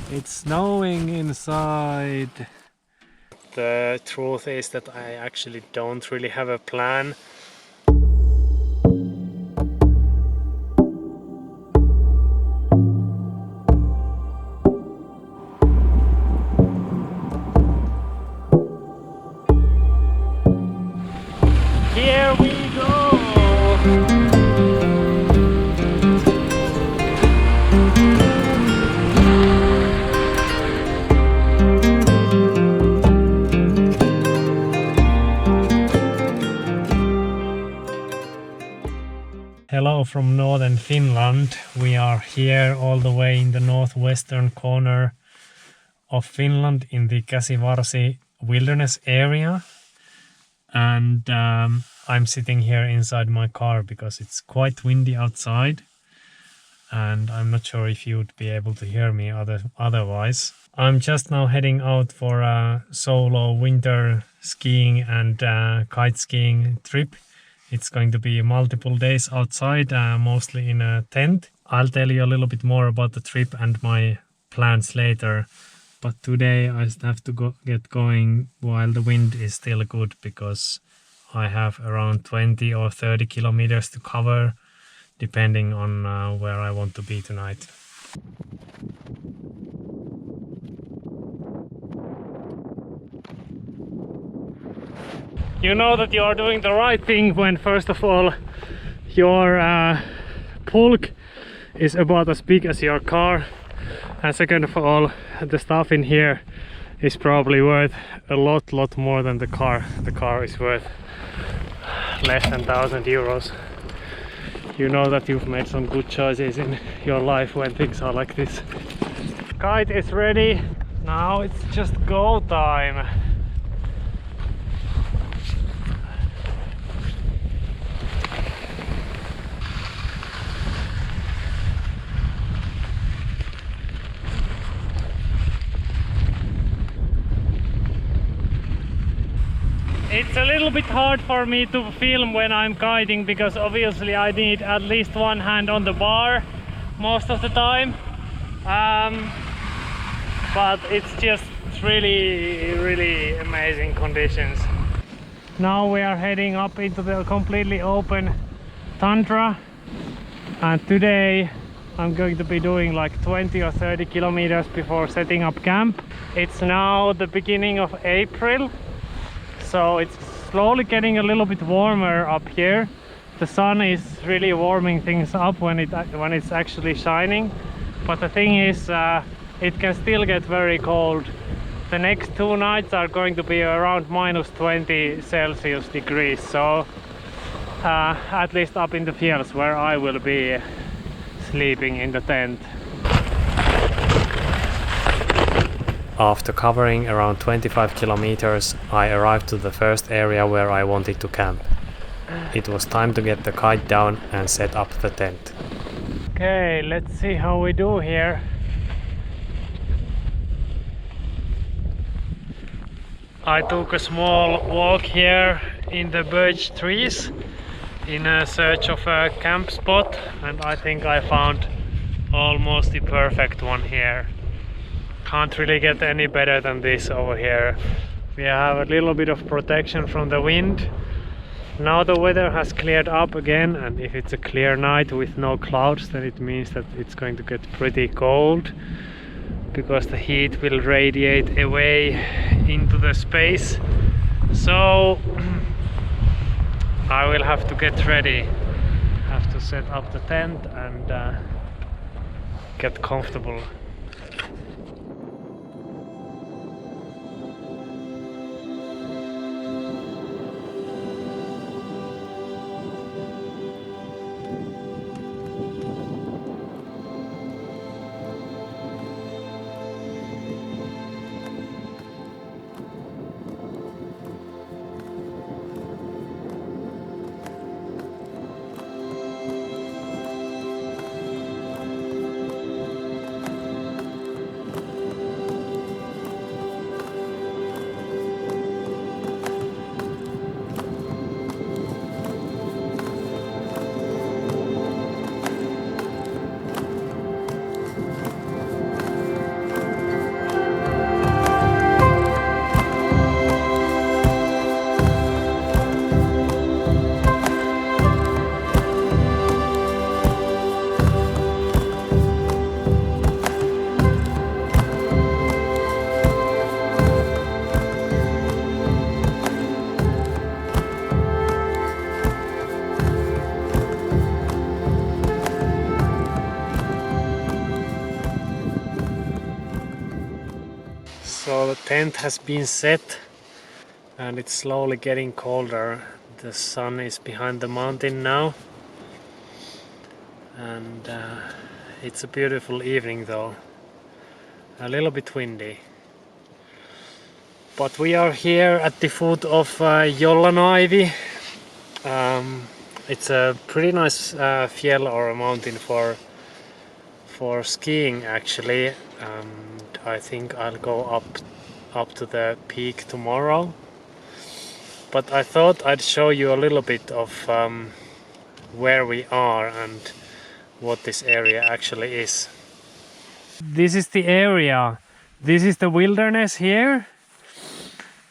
It's snowing inside. The truth is that I actually don't really have a plan. Here we go! Hello from northern Finland. We are here all the way in the northwestern corner of Finland in the Käsivarsi wilderness area. And I'm sitting here inside my car because it's quite windy outside. And I'm not sure if you'd be able to hear me otherwise. I'm just now heading out for a solo winter skiing and kite skiing trip. It's going to be multiple days outside, mostly in a tent. I'll tell you a little bit more about the trip and my plans later. But today I have to get going while the wind is still good, because I have around 20 or 30 kilometers to cover, depending on where I want to be tonight. You know that you are doing the right thing when first of all your pulk is about as big as your car, and second of all the stuff in here is probably worth a lot more than the car. The car is worth less than 1,000 euros. You know that you've made some good choices in your life when things are like this. Kite is ready. Now it's just go time. It's a little bit hard for me to film when I'm kiting, because obviously I need at least one hand on the bar most of the time. But it's just really amazing conditions. Now we are heading up into the completely open tundra, and today I'm going to be doing like 20 or 30 kilometers before setting up camp. It's now the beginning of April. So it's slowly getting a little bit warmer up here. The sun is really warming things up when it's actually shining. But the thing is, it can still get very cold. The next 2 nights are going to be around minus 20 Celsius degrees. So at least up in the fields where I will be sleeping in the tent. After covering around 25 kilometers, I arrived to the first area where I wanted to camp. It was time to get the kite down and set up the tent. Okay, let's see how we do here. I took a small walk here in the birch trees in a search of a camp spot, and I think I found almost the perfect one here. Can't really get any better than this over here. We have a little bit of protection from the wind. Now the weather has cleared up again, and if it's a clear night with no clouds, then it means that it's going to get pretty cold, because the heat will radiate away into the space. So I will have to get ready. Have to set up the tent and get comfortable. So the tent has been set and it's slowly getting colder. The sun is behind the mountain now, and it's a beautiful evening though. A little bit windy. But we are here at the foot of Jollanoivi. It's a pretty nice fjell or a mountain for skiing actually. I think I'll go up to the peak tomorrow. But I thought I'd show you a little bit of where we are and what this area actually is. This is the area. This is the wilderness here,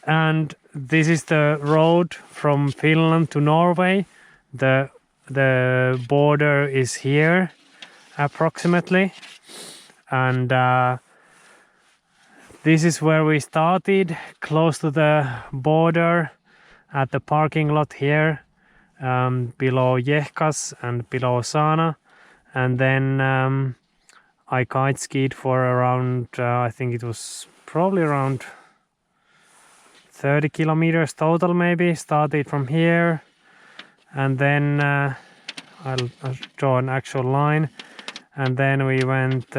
and this is the road from Finland to Norway. The border is here approximately, and this is where we started, close to the border at the parking lot here, below Jehkas and below Saana, and then I kite skied for around I think it was probably around 30 kilometers total, maybe. Started from here, and then I'll draw an actual line, and then we went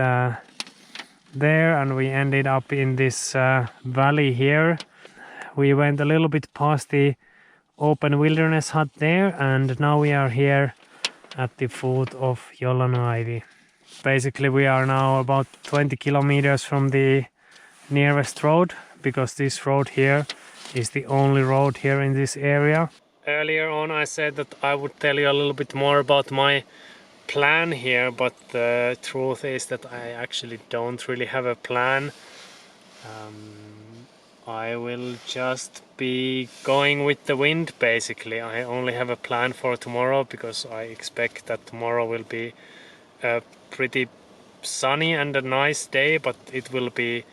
there and we ended up in this valley here. We went a little bit past the open wilderness hut there, and now we are here at the foot of Jollanoivi. Basically we are now about 20 kilometers from the nearest road, because this road here is the only road here in this area. Earlier on I said that I would tell you a little bit more about my plan here, but the truth is that I actually don't really have a plan. I will just be going with the wind basically. I only have a plan for tomorrow because I expect that tomorrow will be a pretty sunny and a nice day, but it will be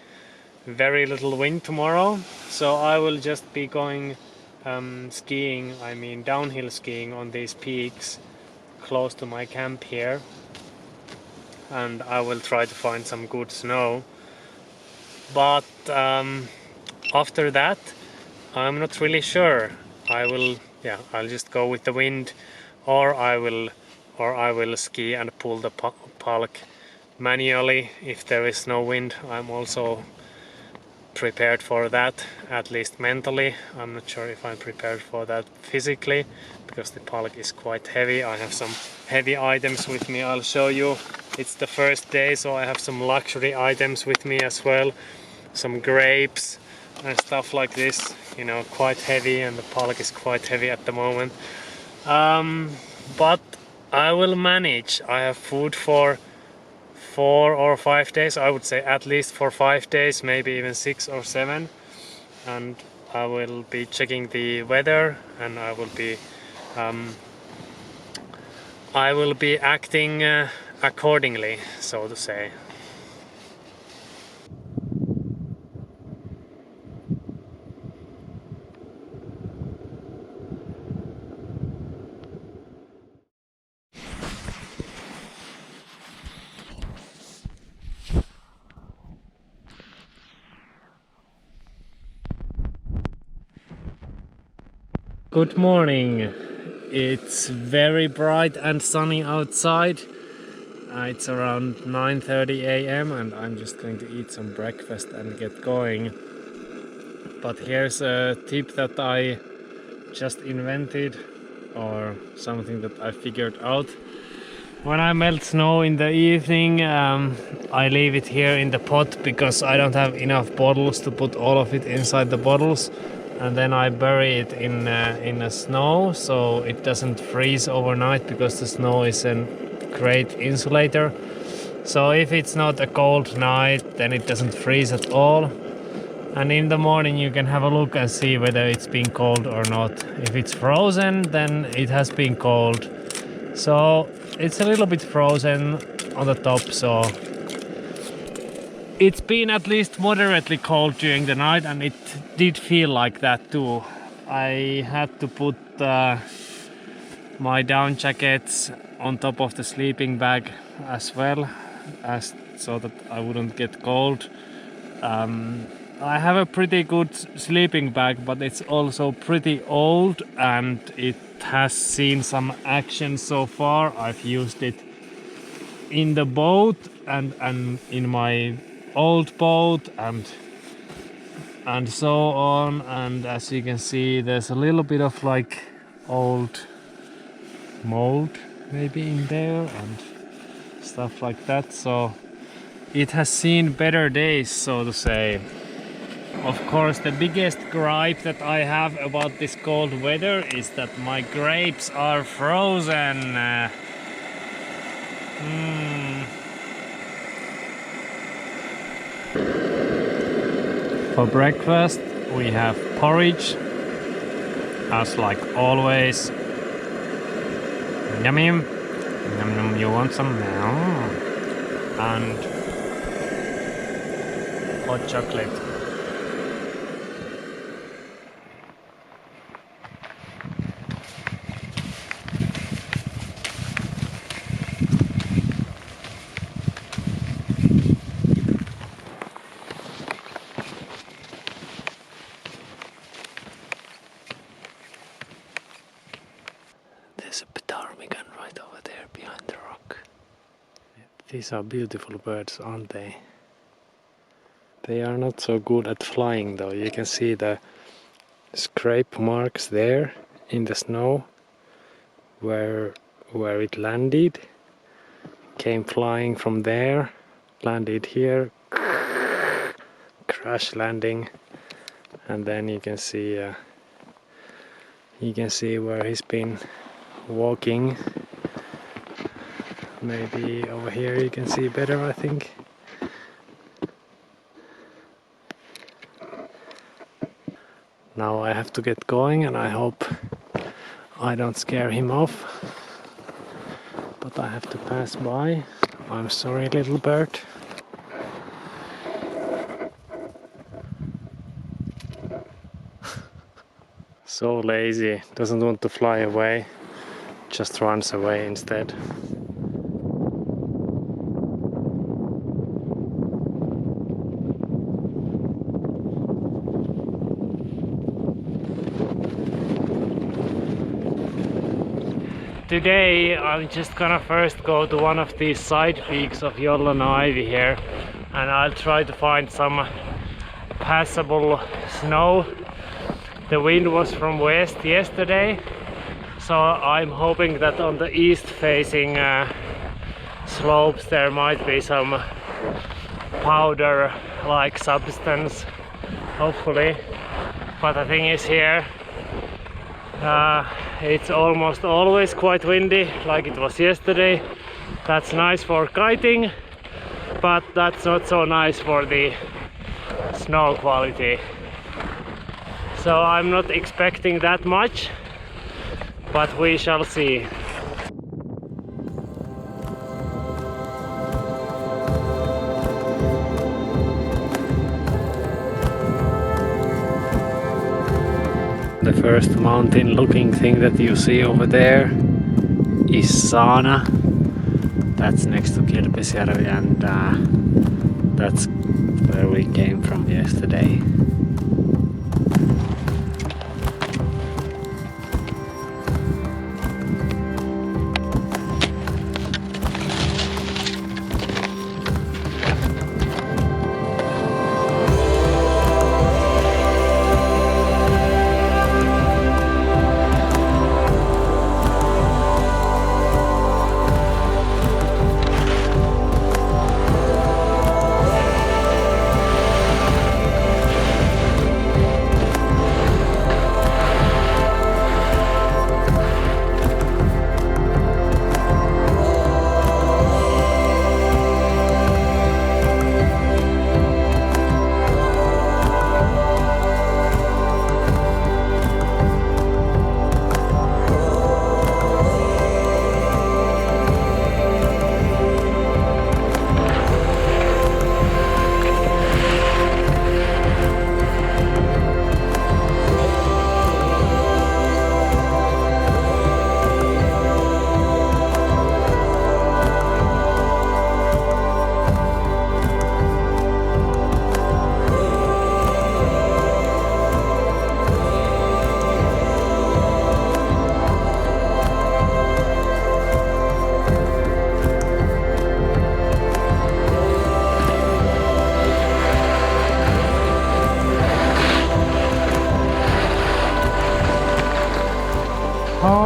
very little wind tomorrow. So I will just be going skiing, I mean downhill skiing on these peaks close to my camp here, and I will try to find some good snow. But after that I'm not really sure. I'll just go with the wind, or I will ski and pull the palk manually if there is no wind. I'm also prepared for that, at least mentally. I'm not sure if I'm prepared for that physically, because the palk is quite heavy. I have some heavy items with me. I'll show you. It's the first day, so I have some luxury items with me as well. Some grapes and stuff like this, you know, quite heavy, and the palk is quite heavy at the moment. But I will manage. I have food for 4 or 5 days. I would say at least for 5 days, maybe even 6 or 7. And I will be checking the weather, and I will be acting accordingly, so to say. Good morning. It's very bright and sunny outside. It's around 9:30 a.m. and I'm just going to eat some breakfast and get going. But here's a tip that I just invented, or something that I figured out. When I melt snow in the evening, I leave it here in the pot because I don't have enough bottles to put all of it inside the bottles. And then I bury it in the snow so it doesn't freeze overnight, because the snow is a great insulator. So if it's not a cold night, then it doesn't freeze at all. And in the morning you can have a look and see whether it's been cold or not. If it's frozen, then it has been cold. So it's a little bit frozen on the top, so it's been at least moderately cold during the night, and it did feel like that too. I had to put my down jackets on top of the sleeping bag as well, so that I wouldn't get cold. I have a pretty good sleeping bag, but it's also pretty old and it has seen some action so far. I've used it in the boat and in my old boat and so on, and as you can see there's a little bit of like old mold maybe in there and stuff like that, so it has seen better days, so to say. Of course, the biggest gripe that I have about this cold weather is that my grapes are frozen. For breakfast we have porridge, as like always. Yummy. Yum yum, you want some now? And hot chocolate. There's a ptarmigan right over there behind the rock. These are beautiful birds, aren't they? They are not so good at flying though. You can see the scrape marks there in the snow where it landed. Came flying from there, landed here, crash landing, and then you can see where he's been walking. Maybe over here you can see better, I think. Now I have to get going and I hope I don't scare him off. But I have to pass by. I'm sorry, little bird. So lazy, doesn't want to fly away, just runs away instead. Today I'm just gonna first go to one of these side peaks of Ivy here, and I'll try to find some passable snow. The wind was from west yesterday, so I'm hoping that on the east facing slopes there might be some powder like substance, hopefully. But the thing is here, it's almost always quite windy, like it was yesterday. That's nice for kiting, but that's not so nice for the snow quality. So I'm not expecting that much, but we shall see. The first mountain looking thing that you see over there is Saana. That's next to Kilpisjärvi, and that's where we came from yesterday.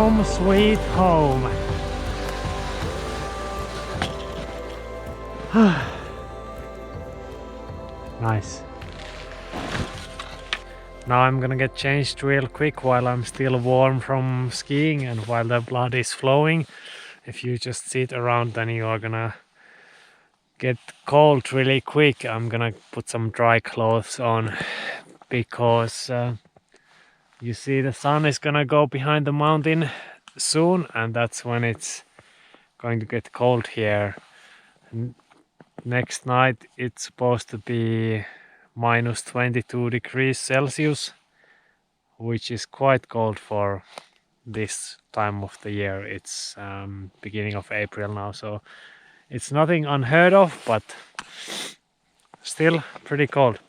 Home sweet home. Nice. Now I'm gonna get changed real quick while I'm still warm from skiing and while the blood is flowing. If you just sit around, then you are gonna get cold really quick. I'm gonna put some dry clothes on because you see the sun is gonna go behind the mountain soon, and that's when it's going to get cold here. Next night it's supposed to be minus 22 degrees Celsius, which is quite cold for this time of the year. It's beginning of April now, so it's nothing unheard of, but still pretty cold.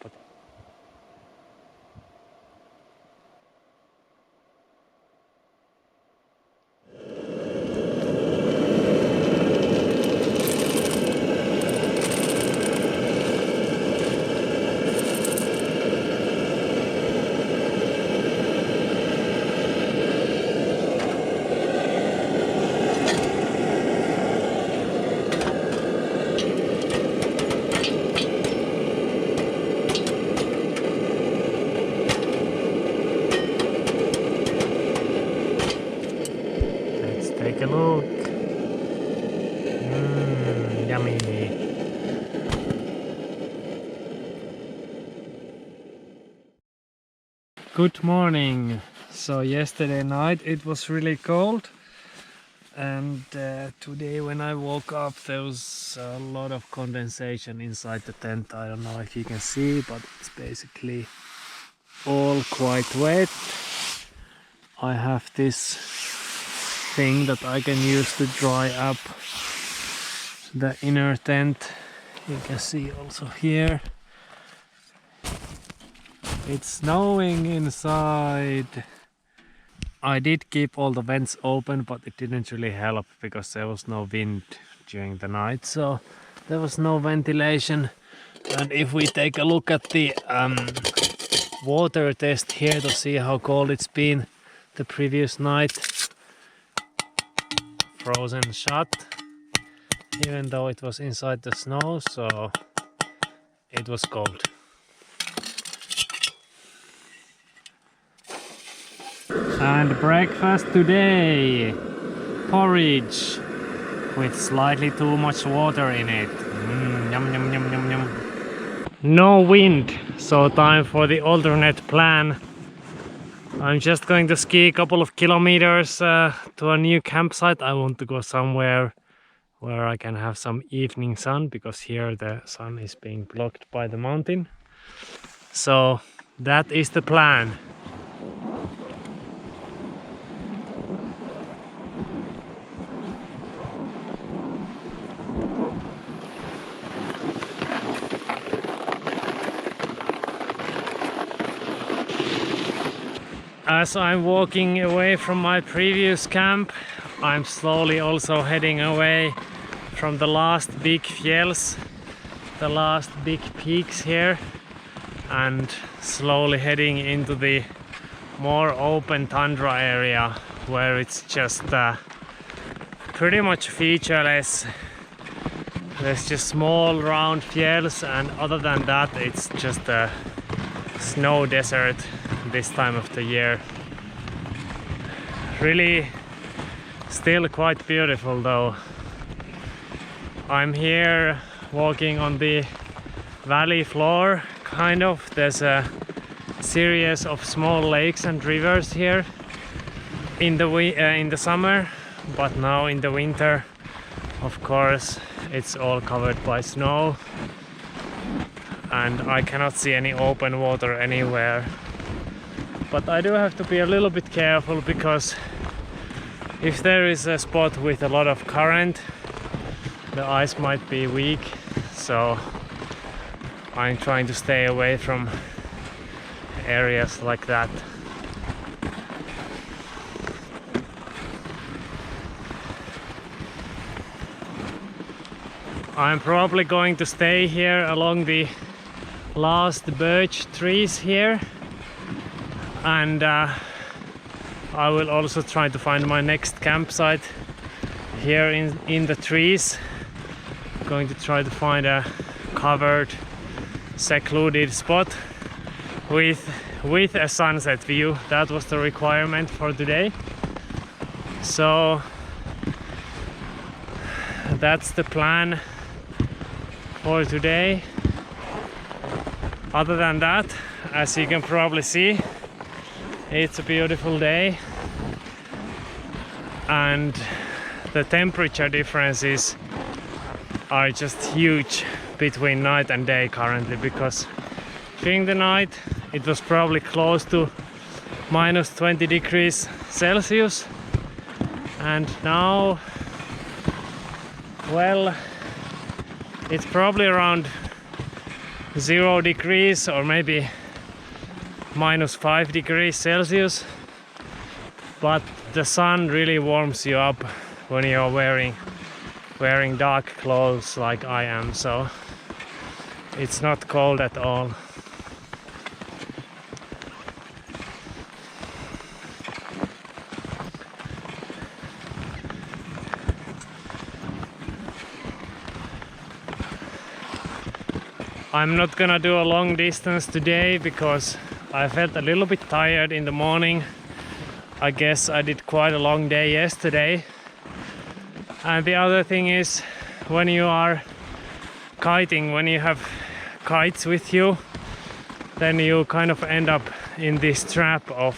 Take a look. Yummy. Good morning. So yesterday night it was really cold, and today when I woke up there was a lot of condensation inside the tent. I don't know if you can see, but it's basically all quite wet. I have this thing that I can use to dry up the inner tent. You can see also here it's snowing inside. I did keep all the vents open, but it didn't really help because there was no wind during the night, so there was no ventilation. And if we take a look at the water test here to see how cold it's been the previous night, frozen shut, even though it was inside the snow, so it was cold. And breakfast today, porridge with slightly too much water in it. Yum yum yum yum yum. No wind, so time for the alternate plan. I'm just going to ski a couple of kilometers to a new campsite. I want to go somewhere where I can have some evening sun, because here the sun is being blocked by the mountain. So that is the plan. As I'm walking away from my previous camp, I'm slowly also heading away from the last big fjells, the last big peaks here, and slowly heading into the more open tundra area where it's just pretty much featureless. There's just small round fjells, and other than that it's just a snow desert this time of the year. Really still quite beautiful though. I'm here walking on the valley floor, kind of. There's a series of small lakes and rivers here in the summer, but now in the winter, of course, it's all covered by snow, and I cannot see any open water anywhere. But I do have to be a little bit careful, because if there is a spot with a lot of current, the ice might be weak, so I'm trying to stay away from areas like that. I'm probably going to stay here along the last birch trees here, and I I will also try to find my next campsite here in the trees. Going to try to find a covered, secluded spot with a sunset view. That was the requirement for today. So that's the plan for today. Other than that, as you can probably see, it's a beautiful day, and the temperature differences are just huge between night and day currently, because during the night it was probably close to minus 20 degrees Celsius, and now, well, it's probably around 0 degrees or maybe minus 5 degrees Celsius, but the sun really warms you up when you're wearing dark clothes like I am, so it's not cold at all. I'm not gonna do a long distance today because I felt a little bit tired in the morning. I guess I did quite a long day yesterday. And the other thing is, when you are kiting, when you have kites with you, then you kind of end up in this trap of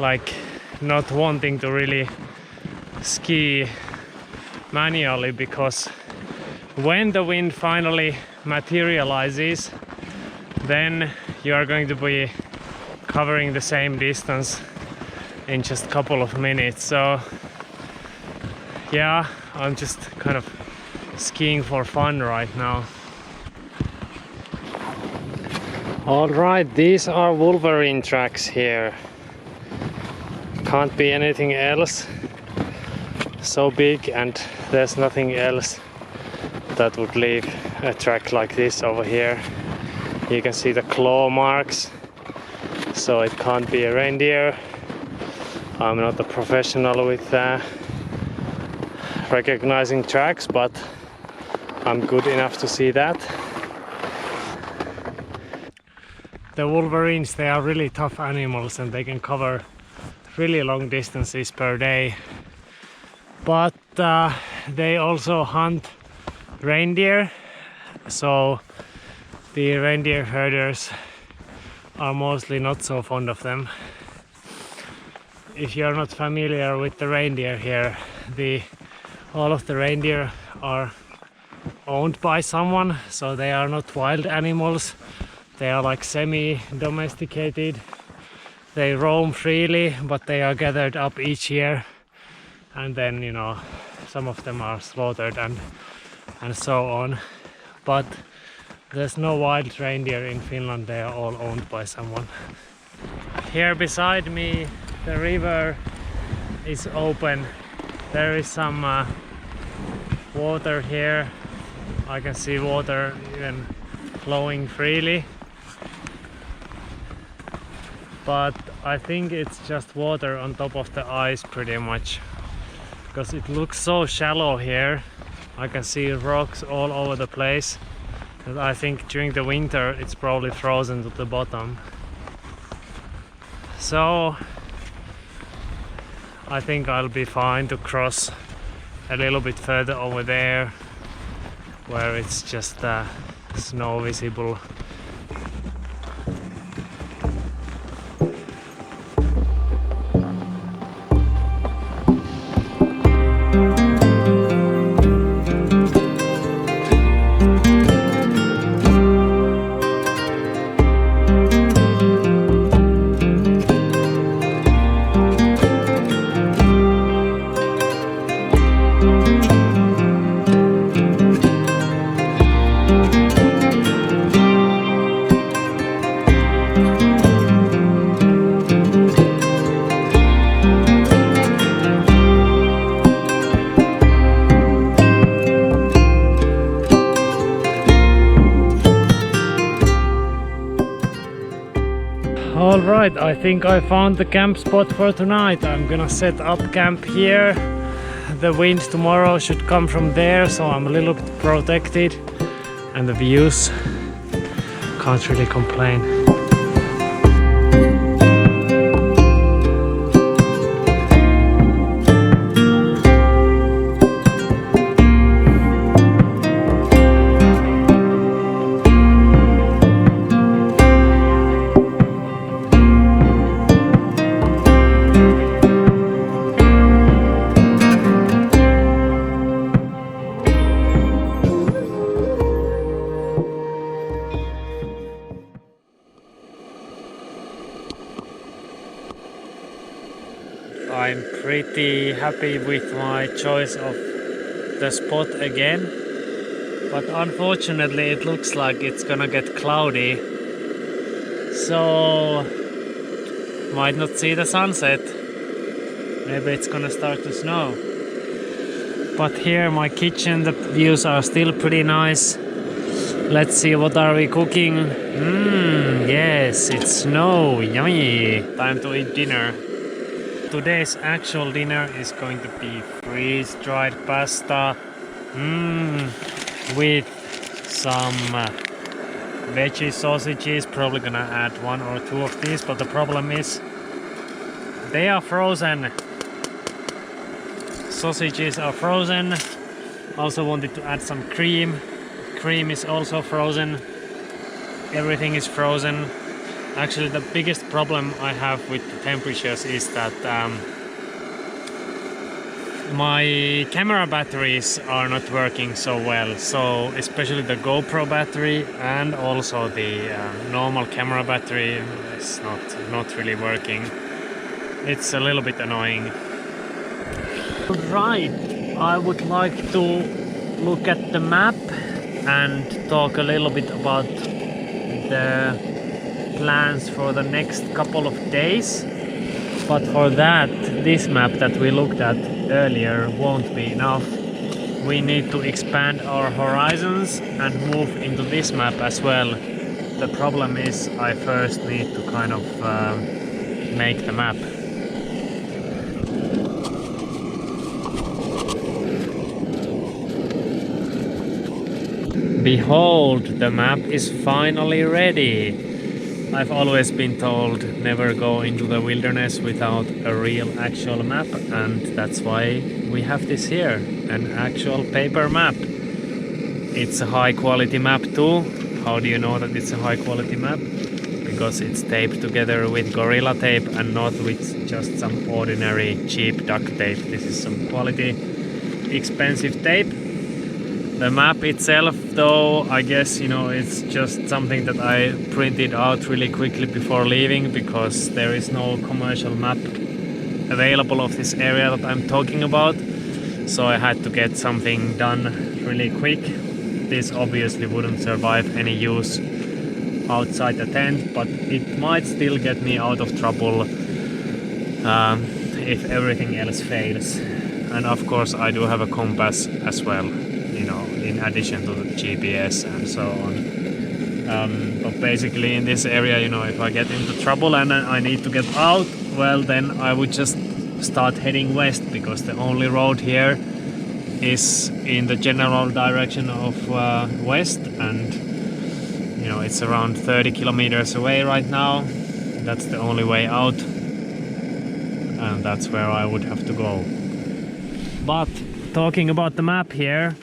like not wanting to really ski manually, because when the wind finally materializes, then you are going to be covering the same distance in just a couple of minutes. So yeah, I'm just kind of skiing for fun right now. Alright, these are wolverine tracks here. Can't be anything else. So big, and there's nothing else that would leave a track like this over here. You can see the claw marks, so it can't be a reindeer. I'm not a professional with recognizing tracks, but I'm good enough to see that. The wolverines, they are really tough animals and they can cover really long distances per day. But they also hunt reindeer, so the reindeer herders are mostly not so fond of them. If you're not familiar with the reindeer here, all of the reindeer are owned by someone, so they are not wild animals. They are like semi-domesticated. They roam freely, but they are gathered up each year, and then, you know, some of them are slaughtered and so on. But there's no wild reindeer in Finland. They are all owned by someone. Here beside me, the river is open. There is some water here. I can see water even flowing freely. But I think it's just water on top of the ice pretty much, because it looks so shallow here. I can see rocks all over the place, and I think during the winter it's probably frozen to the bottom. So I think I'll be fine to cross a little bit further over there, where it's just snow visible. Alright, I think I found the camp spot for tonight. I'm gonna set up camp here. The wind tomorrow should come from there, so I'm a little bit protected. And the views, can't really complain. I'm pretty happy with my choice of the spot again, but unfortunately it looks like it's gonna get cloudy, so might not see the sunset. Maybe it's gonna start to snow. But here my kitchen, the views are still pretty nice. Let's see, what are we cooking? Yes, it's snow, yummy! Time to eat dinner. Today's actual dinner is going to be freeze-dried pasta with some veggie sausages. Probably gonna add 1 or 2 of these, but the problem is they are frozen. Sausages are frozen. Also wanted to add some cream. Cream is also frozen. Everything is frozen. Actually, the biggest problem I have with the temperatures is that my camera batteries are not working so well. So especially the GoPro battery and also the normal camera battery is not really working. It's a little bit annoying. Right, I would like to look at the map and talk a little bit about the plans for the next couple of days, but for that, this map that we looked at earlier won't be enough. We need to expand our horizons and move into this map as well. The problem is I first need to kind of make the map. Behold, the map is finally ready. I've always been told never go into the wilderness without a real actual map, and that's why we have this here, an actual paper map. It's a high quality map too. How do you know that it's a high quality map? Because it's taped together with Gorilla Tape and not with just some ordinary cheap duct tape. This is some quality, expensive tape. The map itself, though, I guess, you know, it's just something that I printed out really quickly before leaving, because there is no commercial map available of this area that I'm talking about. So I had to get something done really quick. This obviously wouldn't survive any use outside the tent, but it might still get me out of trouble if everything else fails. And of course I do have a compass as well, you know, in addition to the GPS and so on. But basically in this area, you know, if I get into trouble and I need to get out, well, then I would just start heading west, because the only road here is in the general direction of west, and you know, it's around 30 kilometers away right now. That's the only way out, and that's where I would have to go. But talking about the map here,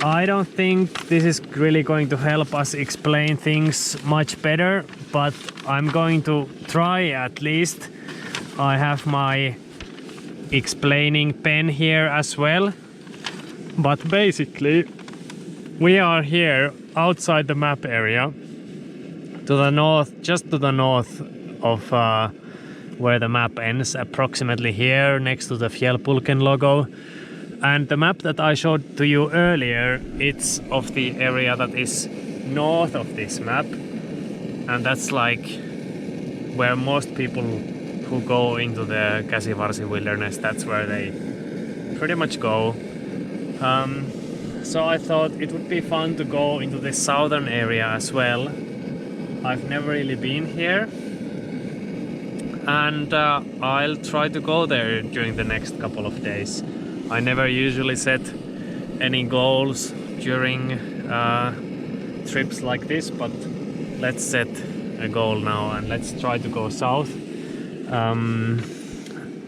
I don't think this is really going to help us explain things much better, but I'm going to try at least. I have my explaining pen here as well. But basically, we are here outside the map area, to the north, just to the north of where the map ends, approximately here next to the Fjällpulken logo. And the map that I showed to you earlier, it's of the area that is north of this map, and that's like where most people who go into the Käsivarsi wilderness, that's where they pretty much go. So I thought it would be fun to go into the southern area as well. I've never really been here, and I'll try to go there during the next couple of days. I never usually set any goals during trips like this, but let's set a goal now and let's try to go south.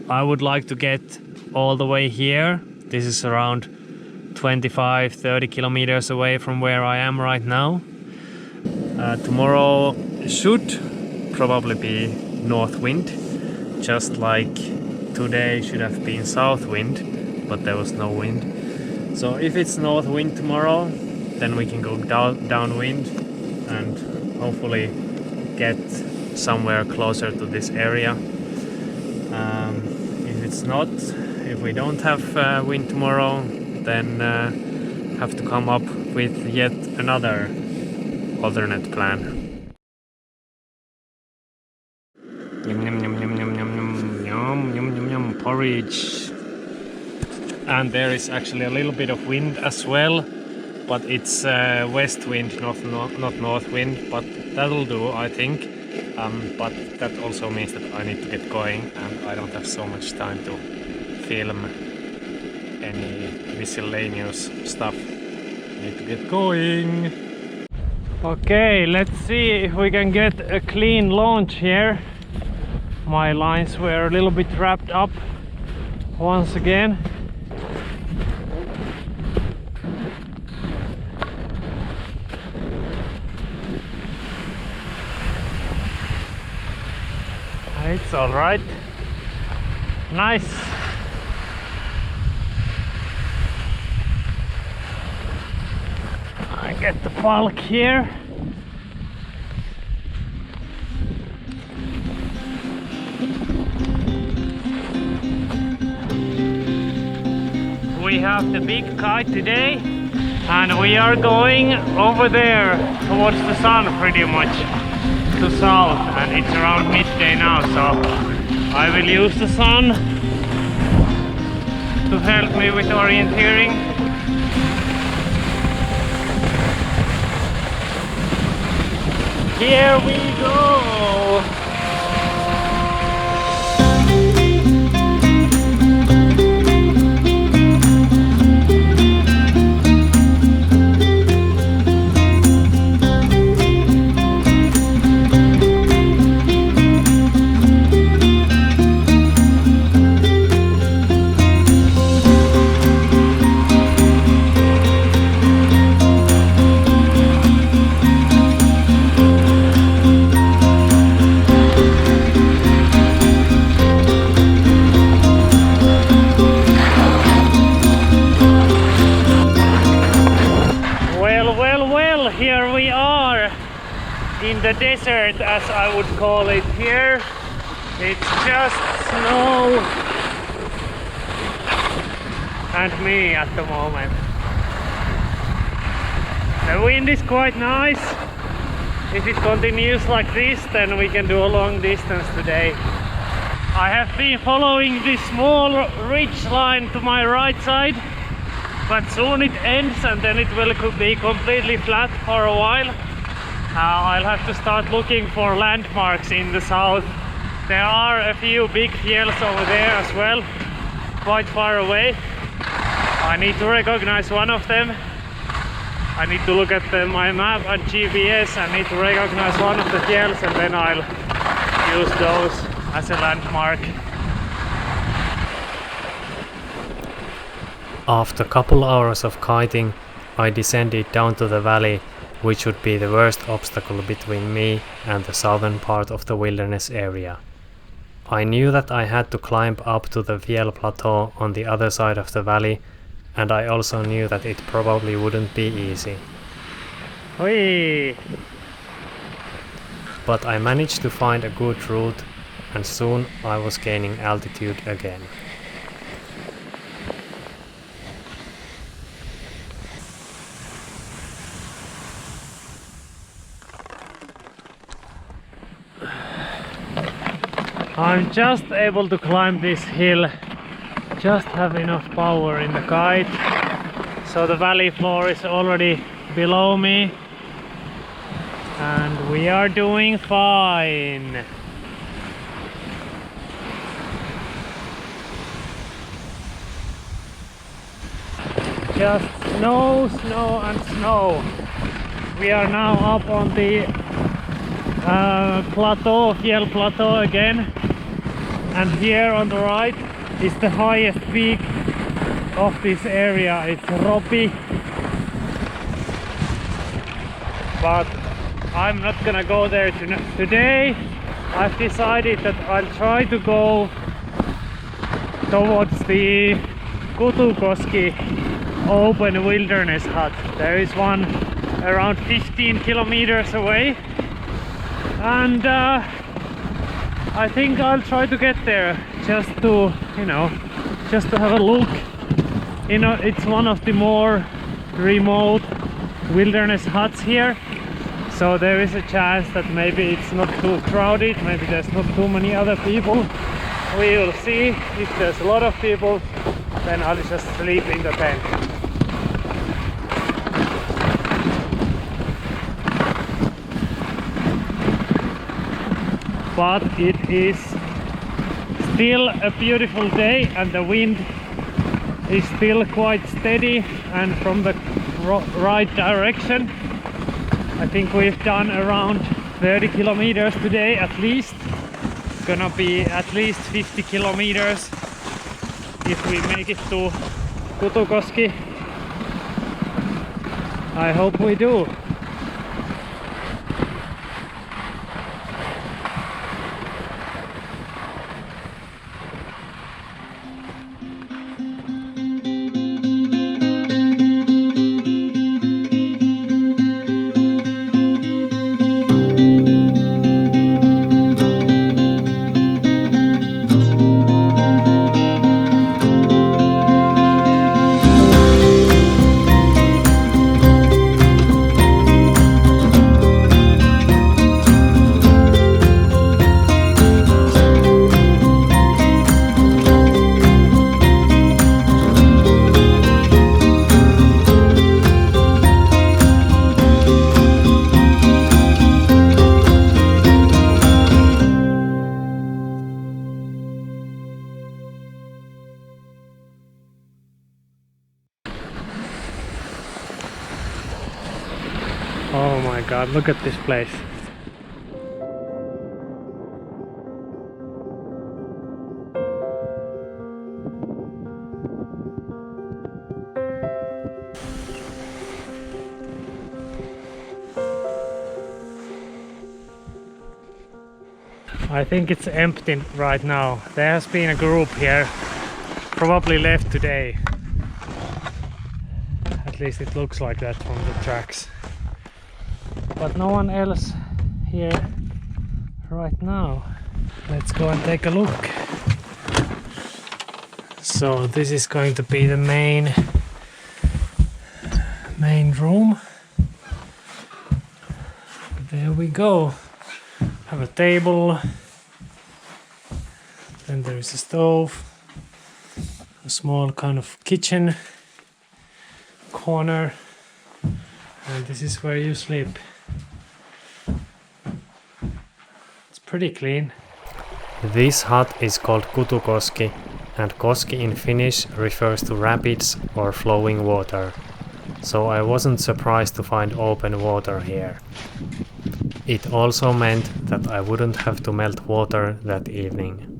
I would like to get all the way here. This is around 25-30 kilometers away from where I am right now. Tomorrow should probably be north wind, just like today should have been south wind, but there was no wind. So if it's north wind tomorrow, then we can go downwind and hopefully get somewhere closer to this area. If it's not, if we don't have wind tomorrow, then have to come up with yet another alternate plan. Yum yum yum yum yum yum yum yum yum yum porridge. And there is actually a little bit of wind as well, but it's west wind, not north wind, but that'll do, I think. But that also means that I need to get going, and I don't have so much time to film any miscellaneous stuff. Need to get going. Okay, let's see if we can get a clean launch here. My lines were a little bit wrapped up once again. It's all right. Nice. I get the bulk here. We have the big kite today, and we are going over there towards the sun pretty much. To south, and it's around midday now, so I will use the sun to help me with orienteering. Here we go! Here we are in the desert, as I would call it here. It's just snow and me at the moment. The wind is quite nice. If it continues like this, then we can do a long distance today. I have been following this small ridge line to my right side, but soon it ends and then it will be completely flat for a while. I'll have to start looking for landmarks in the south. There are a few big fjälls over there as well, quite far away. I need to recognize one of them. I need to look at my map and GPS. I need to recognize one of the fjälls, and then I'll use those as a landmark. After a couple hours of kiting, I descended down to the valley, which would be the worst obstacle between me and the southern part of the wilderness area. I knew that I had to climb up to the fjell plateau on the other side of the valley, and I also knew that it probably wouldn't be easy. Whee! But I managed to find a good route, and soon I was gaining altitude again. I'm just able to climb this hill, just have enough power in the kite, so the valley floor is already below me, and we are doing fine. just snow, snow and snow. We are now up on the plateau, Fjell Plateau again, and here on the right is the highest peak of this area. It's Ropi, but I'm not gonna go there today. I've decided that I'll try to go towards the Kutukoski open wilderness hut. There is one around 15 kilometers away, and I think I'll try to get there just to, just to have a look. It's one of the more remote wilderness huts here, so there is a chance that maybe it's not too crowded, maybe there's not too many other people. We will see. If there's a lot of people, then I'll just sleep in the tent. But it is still a beautiful day and the wind is still quite steady and from the right direction. I think we've done around 30 kilometers today at least. It's gonna be at least 50 kilometers if we make it to Kutukoski. I hope we do. Oh my god, look at this place. I think it's empty right now. There has been a group here, probably left today. At least it looks like that from the tracks. But no one else here right now. Let's go and take a look. So this is going to be the main room. There we go. Have a table. Then there is a stove. A small kind of kitchen corner. And this is where you sleep. It's pretty clean. This hut is called Kutukoski, and koski in Finnish refers to rapids or flowing water. So I wasn't surprised to find open water here. It also meant that I wouldn't have to melt water that evening.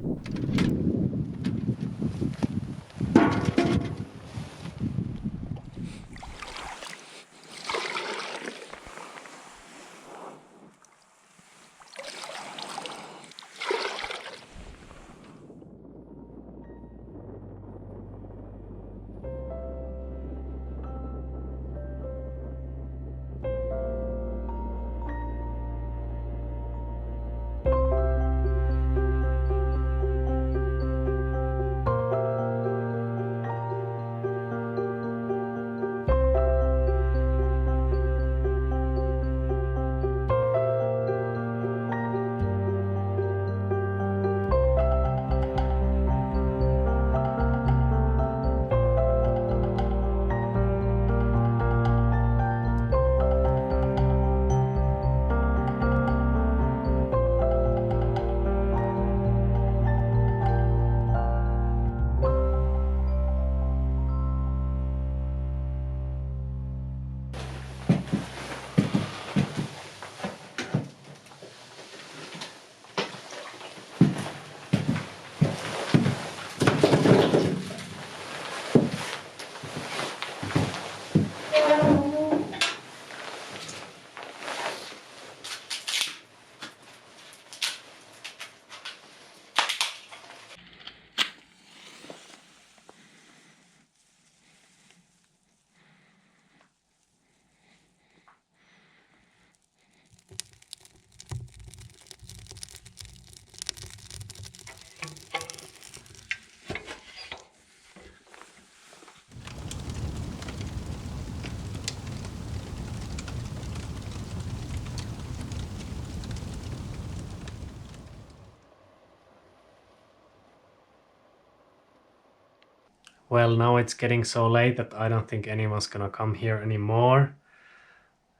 Well, now it's getting so late that I don't think anyone's gonna come here anymore.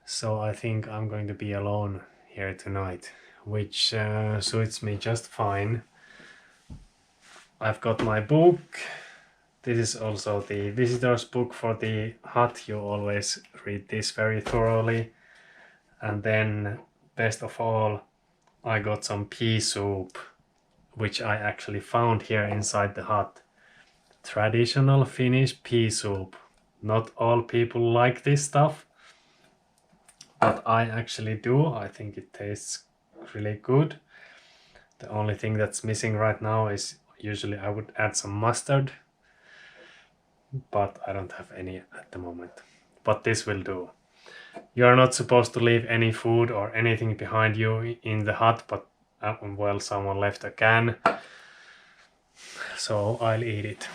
So I think I'm going to be alone here tonight, which suits me just fine. I've got my book. This is also the visitor's book for the hut. You always read this very thoroughly. And then, best of all, I got some pea soup, which I actually found here inside the hut. Traditional Finnish pea soup. Not all people like this stuff, but I actually do. I think it tastes really good. The only thing that's missing right now is usually I would add some mustard, but I don't have any at the moment. But this will do. You're not supposed to leave any food or anything behind you in the hut, but well, someone left a can, so I'll eat it.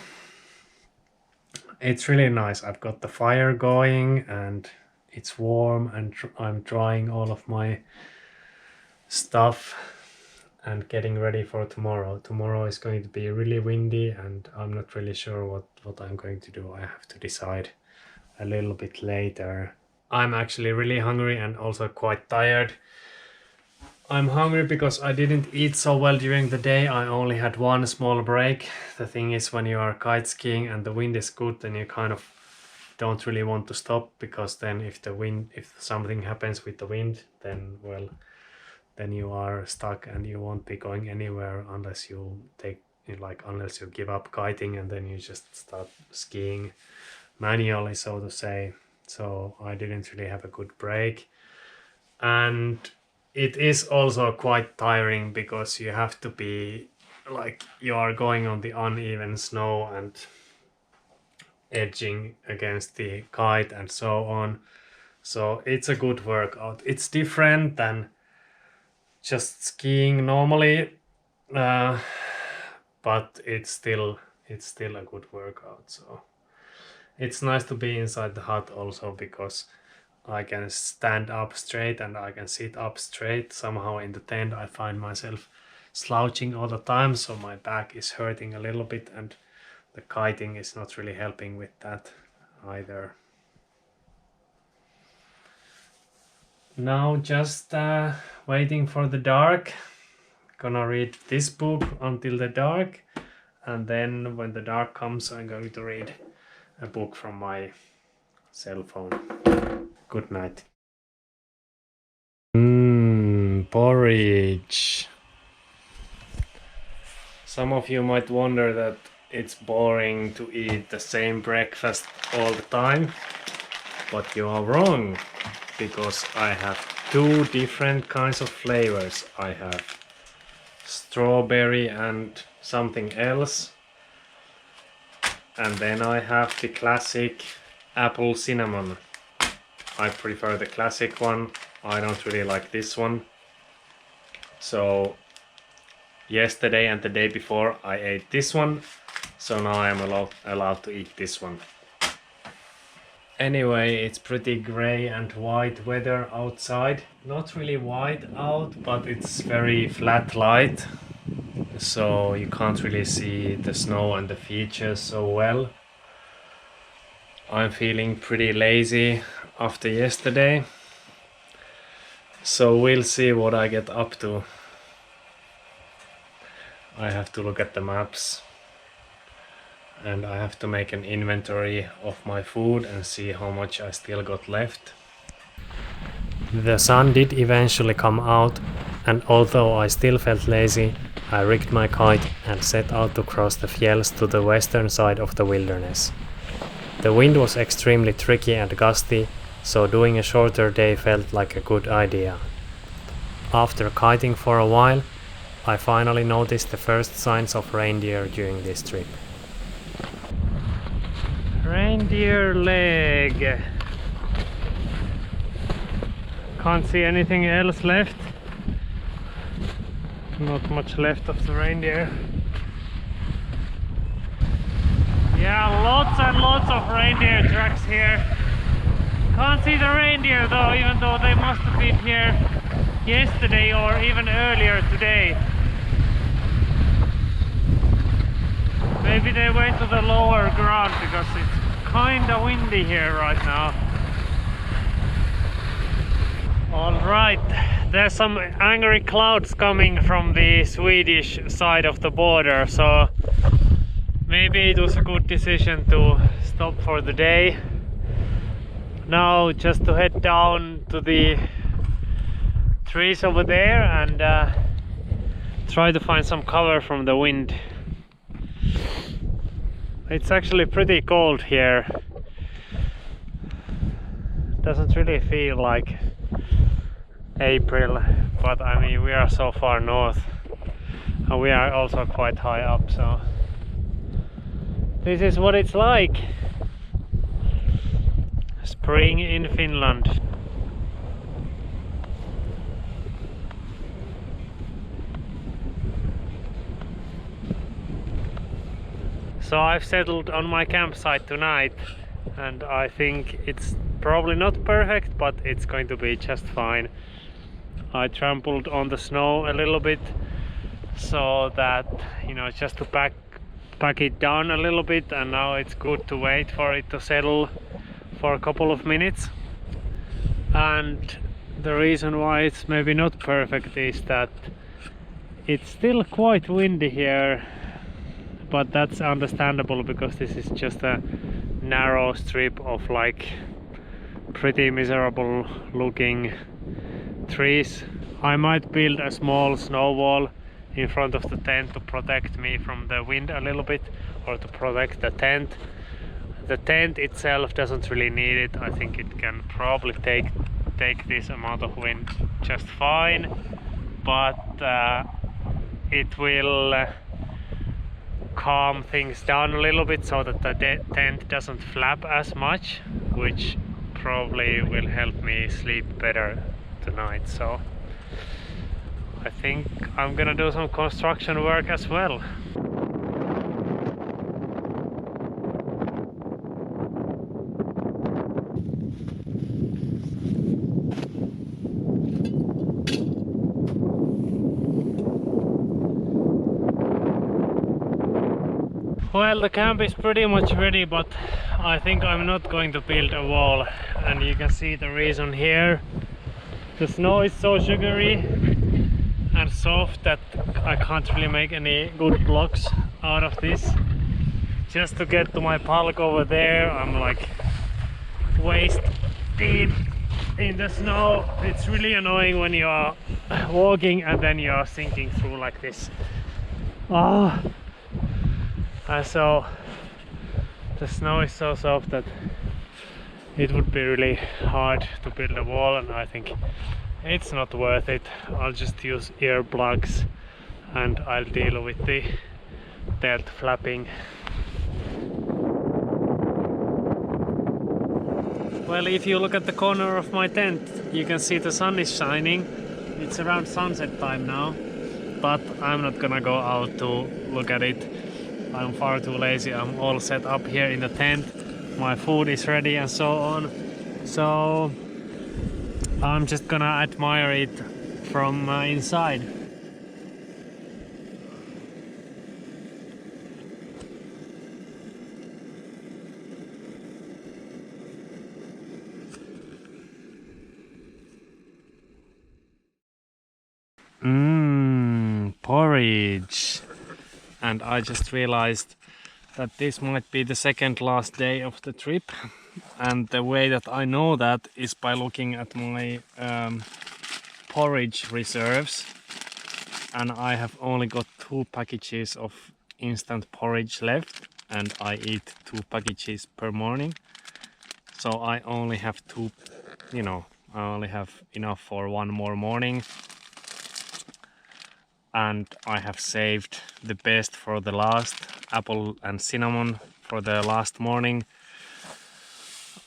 It's really nice. I've got the fire going and it's warm, and I'm drying all of my stuff and getting ready for tomorrow. Tomorrow is going to be really windy and I'm not really sure what I'm going to do. I have to decide a little bit later. I'm actually really hungry and also quite tired. I'm hungry because I didn't eat so well during the day. I only had one small break. The thing is, when you are kite skiing and the wind is good, then you kind of don't really want to stop, because then if something happens with the wind, then well, then you are stuck and you won't be going anywhere unless you unless you give up kiting and then you just start skiing manually, so to say. So I didn't really have a good break, and it is also quite tiring because you have to be you are going on the uneven snow and edging against the kite and so on. So it's a good workout. It's different than just skiing normally, but it's still a good workout. So it's nice to be inside the hut also, because I can stand up straight and I can sit up straight. Somehow in the tent I find myself slouching all the time, so my back is hurting a little bit, and the kiting is not really helping with that either. Now just waiting for the dark. Gonna read this book until the dark, and then when the dark comes I'm going to read a book from my cell phone. Good night. Porridge. Some of you might wonder that it's boring to eat the same breakfast all the time, but you are wrong, because I have two different kinds of flavors. I have strawberry and something else, and then I have the classic apple cinnamon. I prefer the classic one. I don't really like this one. So yesterday and the day before I ate this one, so now I'm allowed to eat this one. Anyway, it's pretty gray and white weather outside. Not really white out, but it's very flat light, so you can't really see the snow and the features so well. I'm feeling pretty lazy after yesterday, so we'll see what I get up to. I have to look at the maps, and I have to make an inventory of my food and see how much I still got left. The sun did eventually come out, and although I still felt lazy, I rigged my kite and set out to cross the fjells to the western side of the wilderness. The wind was extremely tricky and gusty, so doing a shorter day felt like a good idea. After kiting for a while, I finally noticed the first signs of reindeer during this trip. Reindeer leg. Can't see anything else left. Not much left of the reindeer. Yeah, lots and lots of reindeer tracks here. Can't see the reindeer though, even though they must have been here yesterday or even earlier today. Maybe they went to the lower ground because it's kinda windy here right now. Alright, there's some angry clouds coming from the Swedish side of the border, so maybe it was a good decision to stop for the day. Now just to head down to the trees over there and try to find some cover from the wind. It's actually pretty cold here. Doesn't really feel like April, but I mean we are so far north and we are also quite high up, so this is what it's like. Spring in Finland. So I've settled on my campsite tonight and I think it's probably not perfect, but it's going to be just fine. I trampled on the snow a little bit so that, you know, just to pack it down a little bit, and now it's good to wait for it to settle for a couple of minutes. And the reason why it's maybe not perfect is that it's still quite windy here, but that's understandable because this is just a narrow strip of like pretty miserable looking trees. I might build a small snow wall in front of the tent to protect me from the wind a little bit, or to protect the tent. The tent itself doesn't really need it. I think it can probably take this amount of wind just fine, but it will calm things down a little bit so that the tent doesn't flap as much, which probably will help me sleep better tonight. So I think I'm gonna do some construction work as well. Well, the camp is pretty much ready, but I think I'm not going to build a wall, and you can see the reason here. The snow is so sugary and soft that I can't really make any good blocks out of this. Just to get to my palk over there, I'm like waist deep in the snow. It's really annoying when you are walking and then you are sinking through like this. And so the snow is so soft that it would be really hard to build a wall, and I think it's not worth it. I'll just use earplugs and I'll deal with the tent flapping. Well, if you look at the corner of my tent, you can see the sun is shining. It's around sunset time now, but I'm not gonna go out to look at it. I'm far too lazy. I'm all set up here in the tent. My food is ready and so on. So I'm just gonna admire it from inside. Porridge. And I just realized that this might be the second last day of the trip, and the way that I know that is by looking at my porridge reserves, and I have only got 2 packages of instant porridge left, and I eat 2 packages per morning, so I only have 2, you know, I only have enough for 1 more morning. And I have saved the best for the last, apple and cinnamon for the last morning.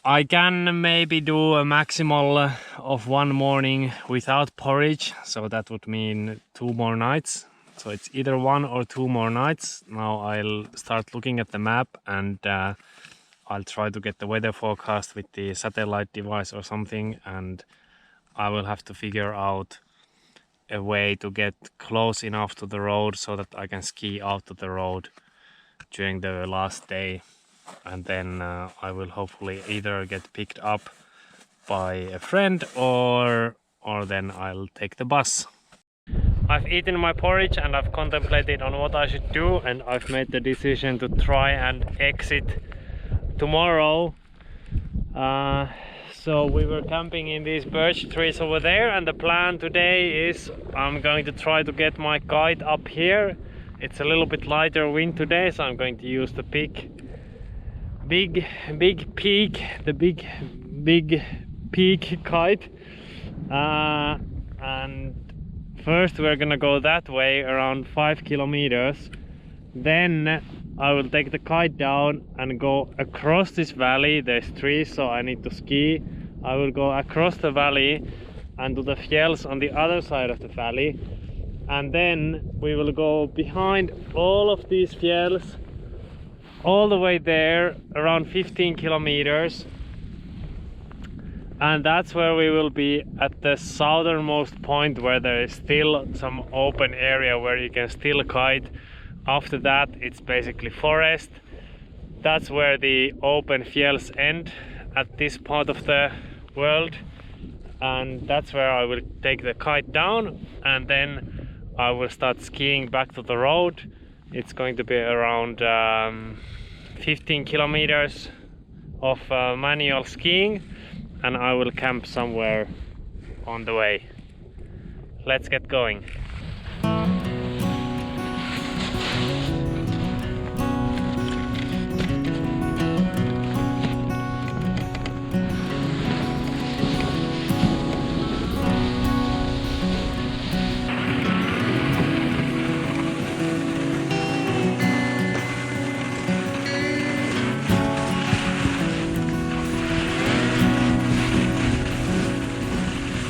I can maybe do a maximal of 1 morning without porridge, so that would mean 2 more nights. So it's either 1 or 2 more nights. Now I'll start looking at the map, and I'll try to get the weather forecast with the satellite device or something, and I will have to figure out a way to get close enough to the road so that I can ski out to the road during the last day, and then I will hopefully either get picked up by a friend or then I'll take the bus. I've eaten my porridge and I've contemplated on what I should do, and I've made the decision to try and exit tomorrow. So we were camping in these birch trees over there, and the plan today is I'm going to try to get my kite up here. It's a little bit lighter wind today, so I'm going to use the big peak kite. And first we're gonna go that way around 5 kilometers. Then I will take the kite down and go across this valley. There's trees, so I need to ski. I will go across the valley and to the fjells on the other side of the valley, and then we will go behind all of these fjells all the way there, around 15 kilometers, and that's where we will be at the southernmost point where there is still some open area where you can still kite. After that it's basically forest. That's where the open fjells end at this part of the world, and that's where I will take the kite down, and then I will start skiing back to the road. It's going to be around 15 kilometers of manual skiing, and I will camp somewhere on the way. Let's get going.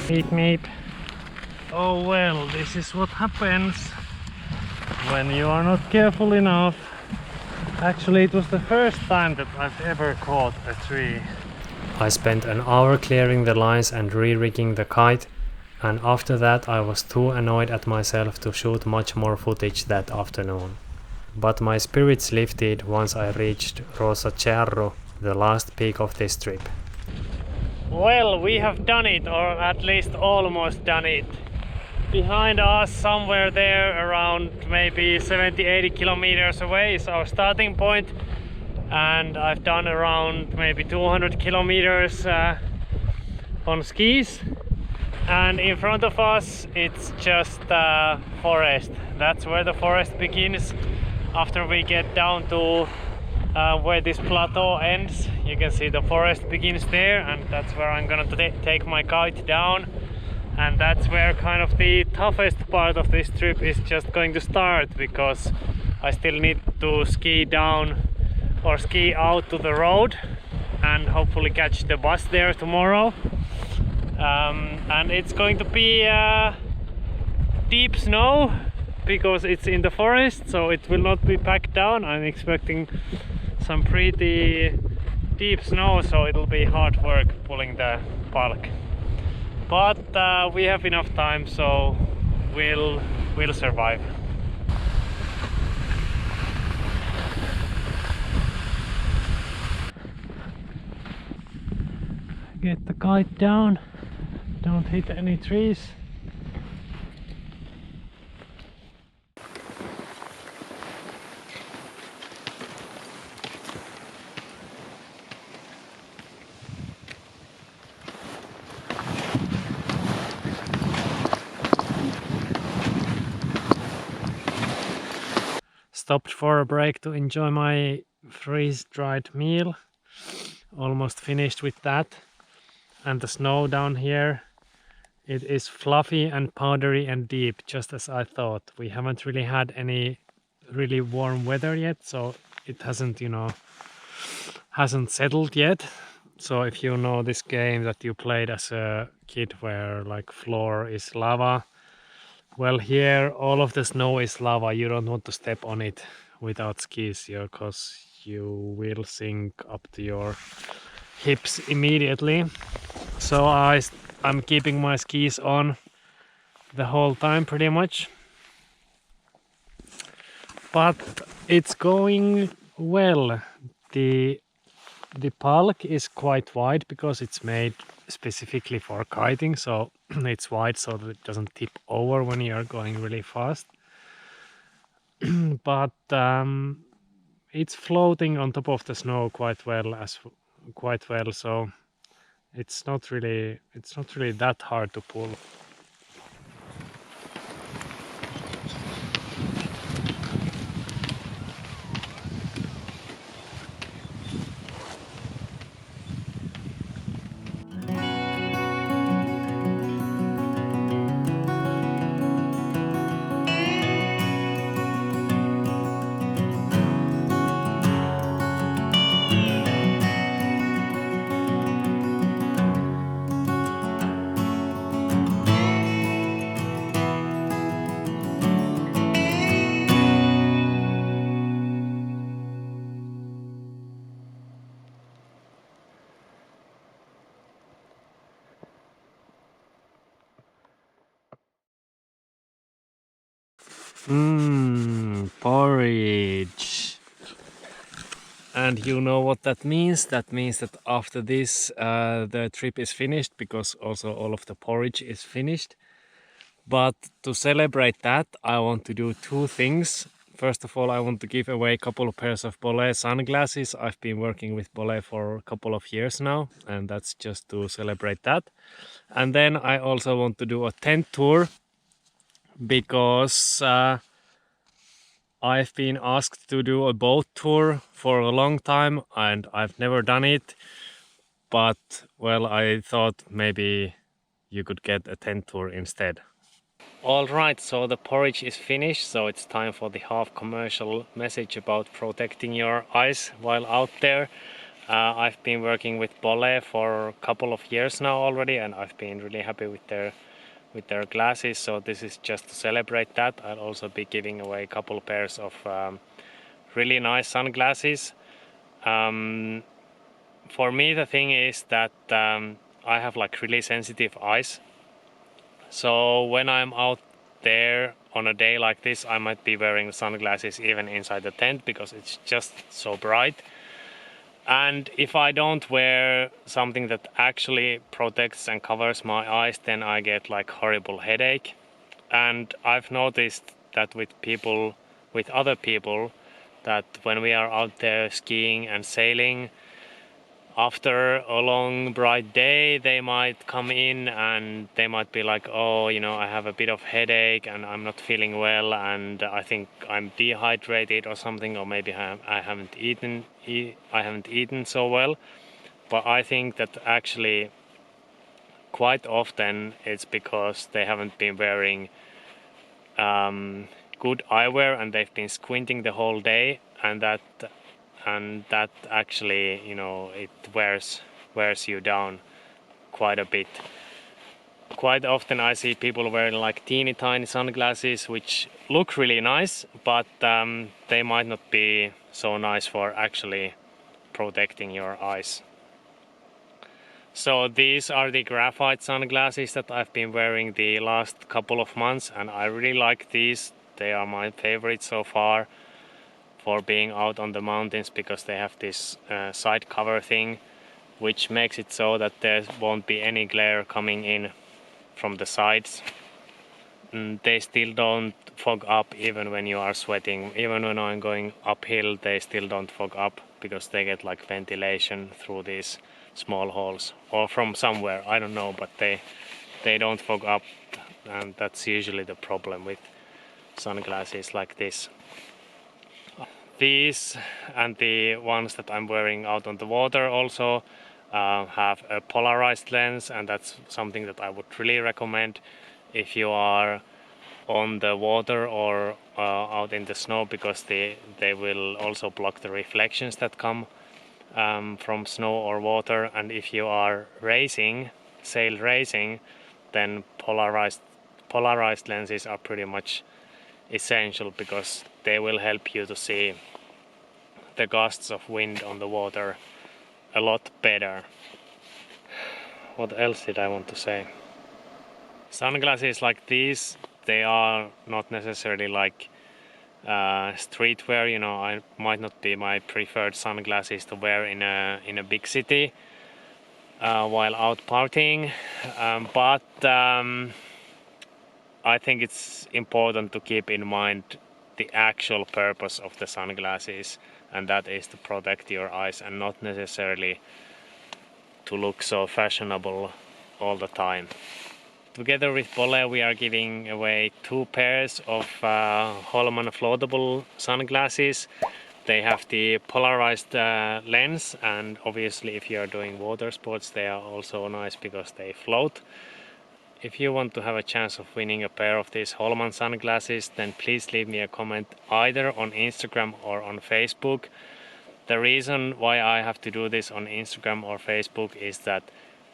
Meep meep. Oh well, this is what happens when you are not careful enough. Actually, it was the first time that I've ever caught a tree. I spent an hour clearing the lines and re-rigging the kite, and after that I was too annoyed at myself to shoot much more footage that afternoon. But my spirits lifted once I reached Rosa Cerro, the last peak of this trip. Well, we have done it, or at least almost done it. Behind us, somewhere there, around maybe 70-80 kilometers away, is our starting point, and I've done around maybe 200 kilometers on skis. And in front of us, it's just forest. That's where the forest begins. After we get down to where this plateau ends, you can see the forest begins there, and that's where I'm gonna take my kite down. And that's where kind of the toughest part of this trip is just going to start, because I still need to ski down or ski out to the road and hopefully catch the bus there tomorrow. And it's going to be deep snow because it's in the forest, so it will not be packed down. I'm expecting some pretty deep snow, so it'll be hard work pulling the bulk. But we have enough time, so we'll survive. Get the kite down, don't hit any trees. Stopped for a break to enjoy my freeze-dried meal. Almost finished with that. And the snow down here, it is fluffy and powdery and deep, just as I thought. We haven't really had any really warm weather yet, so it hasn't, hasn't settled yet. So if you know this game that you played as a kid where like floor is lava, well, here all of the snow is lava. You don't want to step on it without skis here, because you will sink up to your hips immediately. So I'm keeping my skis on the whole time pretty much. But It's going well. The bulk is quite wide because it's made specifically for kiting, so it's wide so that it doesn't tip over when you're going really fast. But it's floating on top of the snow quite well, so it's not really that hard to pull. Porridge. And you know what that means? That means that after this, the trip is finished because also all of the porridge is finished. But to celebrate that, I want to do two things. First of all, I want to give away a couple of pairs of Bolle sunglasses. I've been working with Bolle for a couple of years now, and that's just to celebrate that. And then I also want to do a tent tour because I've been asked to do a boat tour for a long time and I've never done it. But well, I thought maybe you could get a tent tour instead. Alright, so the porridge is finished, so it's time for the half commercial message about protecting your eyes while out there. I've been working with Bolle for a couple of years now already, and I've been really happy with their glasses, so this is just to celebrate that. I'll also be giving away a couple pairs of really nice sunglasses. For me, the thing is that I have like really sensitive eyes. So when I'm out there on a day like this, I might be wearing sunglasses even inside the tent because it's just so bright. And if I don't wear something that actually protects and covers my eyes, then I get like horrible headache. And I've noticed that with other people, that when we are out there skiing and sailing, after a long bright day, they might come in and they might be like, oh, I have a bit of headache and I'm not feeling well and I think I'm dehydrated or something, or maybe I haven't eaten so well. But I think that actually quite often it's because they haven't been wearing good eyewear and they've been squinting the whole day, and that actually, it wears you down quite a bit. Quite often I see people wearing like teeny tiny sunglasses which look really nice, but they might not be so nice for actually protecting your eyes. So these are the graphite sunglasses that I've been wearing the last couple of months, and I really like these. They are my favorite so far for being out on the mountains because they have this side cover thing which makes it so that there won't be any glare coming in from the sides. They still don't fog up even when you are sweating. Even when I'm going uphill, they still don't fog up because they get like ventilation through these small holes or from somewhere, I don't know, but they don't fog up, and that's usually the problem with sunglasses like this. These and the ones that I'm wearing out on the water also have a polarized lens, and that's something that I would really recommend if you are on the water or out in the snow, because they will also block the reflections that come from snow or water. And if you are sail racing, then polarized lenses are pretty much essential because they will help you to see the gusts of wind on the water a lot better. What else did I want to say? Sunglasses like these, they are not necessarily like streetwear. You know, I might not be my preferred sunglasses to wear in a big city while out partying, but I think it's important to keep in mind the actual purpose of the sunglasses, and that is to protect your eyes and not necessarily to look so fashionable all the time. Together with Bolle, we are giving away 2 pairs of Holman floatable sunglasses. They have the polarized lens, and obviously if you are doing water sports they are also nice because they float. If you want to have a chance of winning a pair of these Holman sunglasses, then please leave me a comment either on Instagram or on Facebook. The reason why I have to do this on Instagram or Facebook is that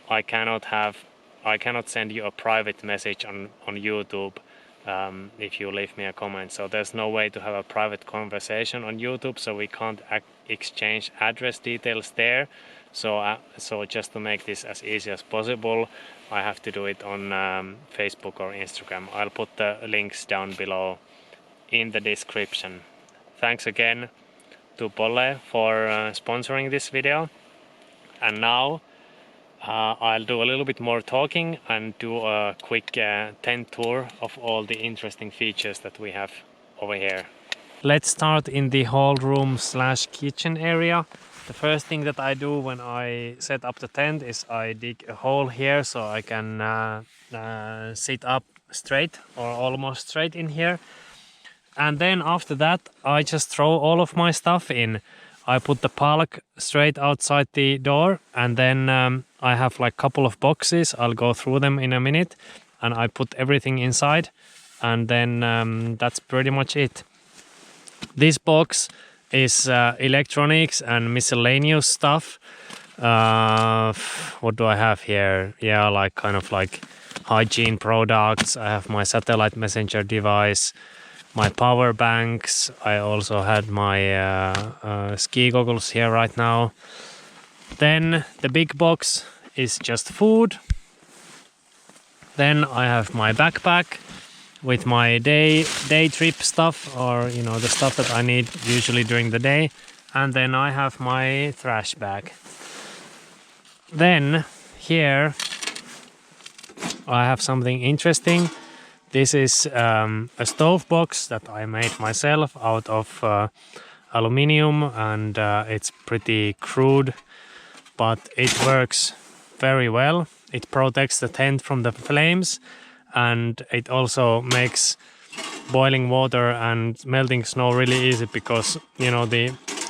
I cannot send you a private message on YouTube if you leave me a comment. So there's no way to have a private conversation on YouTube, so we can't exchange address details there. So just to make this as easy as possible, I have to do it on Facebook or Instagram. I'll put the links down below in the description. Thanks again to Bolle for sponsoring this video. And now I'll do a little bit more talking and do a quick tent tour of all the interesting features that we have over here. Let's start in the hall room slash kitchen area. The first thing that I do when I set up the tent is I dig a hole here so I can sit up straight or almost straight in here. And then after that I just throw all of my stuff in. I put the bulk straight outside the door, and then I have like a couple of boxes. I'll go through them in a minute, and I put everything inside, and then that's pretty much it. This box is electronics and miscellaneous stuff. What do I have here? Yeah, like kind of like hygiene products. I have my satellite messenger device, my power banks. I also had my ski goggles here right now. Then the big box is just food. Then I have my backpack with my day trip stuff, or you know, the stuff that I need usually during the day. And then I have my trash bag. Then here I have something interesting. This is a stove box that I made myself out of aluminium, and it's pretty crude, but it works very well. It protects the tent from the flames, and it also makes boiling water and melting snow really easy because, you know,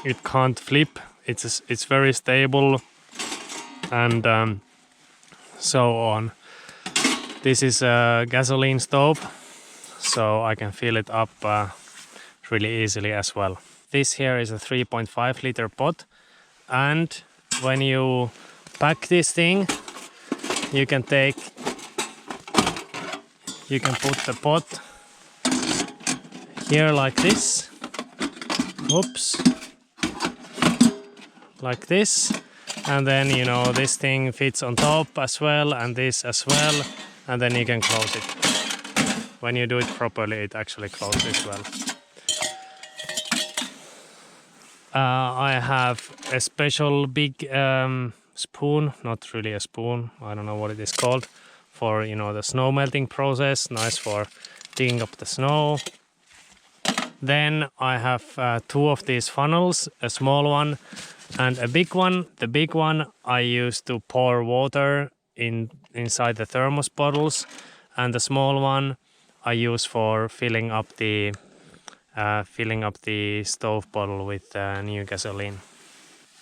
it can't flip. It's very stable, and so on. This is a gasoline stove, so I can fill it up really easily as well. This here is a 3.5 liter pot, and when you pack this thing, you can put the pot here like this. Whoops. Like this. And then, you know, this thing fits on top as well, and this as well. And then you can close it. When you do it properly, it actually closes well. I have a special big spoon, not really a spoon, I don't know what it is called, for, you know, the snow melting process, nice for digging up the snow. Then I have 2 of these funnels, a small one and a big one. The big one I use to pour water inside the thermos bottles, and the small one I use for filling up the stove bottle with new gasoline.